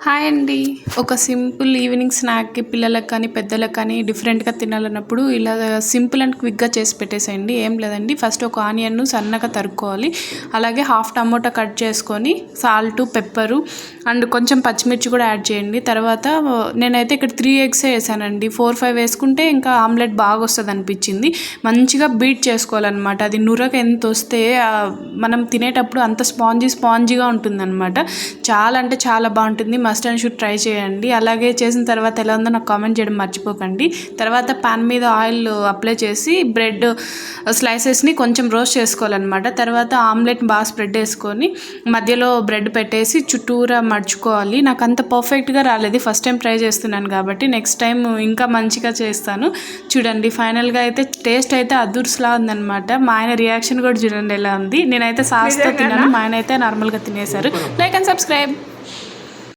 Hi అండి. ఒక simple evening స్నాక్కి పిల్లలకు కానీ పెద్దలకు కానీ డిఫరెంట్గా తినాలన్నప్పుడు ఇలా సింపుల్ అండ్ క్విక్గా చేసి పెట్టేసేయండి. ఏం లేదండి, ఫస్ట్ ఒక ఆనియన్ను సన్నగా తరుక్కోవాలి. అలాగే హాఫ్ టమోటా కట్ చేసుకొని సాల్టు, పెప్పరు అండ్ కొంచెం పచ్చిమిర్చి కూడా యాడ్ చేయండి. తర్వాత నేనైతే ఇక్కడ 3 eggs వేసానండి. 4-5 వేసుకుంటే ఇంకా ఆమ్లెట్ బాగా వస్తుంది అనిపించింది. మంచిగా బీట్ చేసుకోవాలన్నమాట. అది నురగ ఎంత వస్తే మనం తినేటప్పుడు అంత స్పాంజీగా ఉంటుందన్నమాట. చాలా అంటే చాలా బాగుంటుంది. మస్ట్ అండ్ షుడ్ ట్రై చేయండి. అలాగే చేసిన తర్వాత ఎలా ఉందో నాకు కామెంట్ చేయడం మర్చిపోకండి. తర్వాత పాన్ మీద ఆయిల్ అప్లై చేసి బ్రెడ్ స్లైసెస్ని కొంచెం రోస్ట్ చేసుకోవాలన్నమాట. తర్వాత ఆమ్లెట్ బాగా స్ప్రెడ్ వేసుకొని మధ్యలో బ్రెడ్ పెట్టేసి చుట్టూరా మడుచుకోవాలి. నాకు అంత పర్ఫెక్ట్గా రాలేదు, ఫస్ట్ టైం ట్రై చేస్తున్నాను కాబట్టి నెక్స్ట్ టైం ఇంకా మంచిగా చేస్తాను. చూడండి, ఫైనల్గా అయితే టేస్ట్ అయితే అదుర్స్లా ఉందన్నమాట. మా ఆయన రియాక్షన్ కూడా చూడండి ఎలా ఉంది. నేనైతే సాస్తో తిన్నాను, మా ఆయన అయితే నార్మల్గా తినేశారు. Like and subscribe.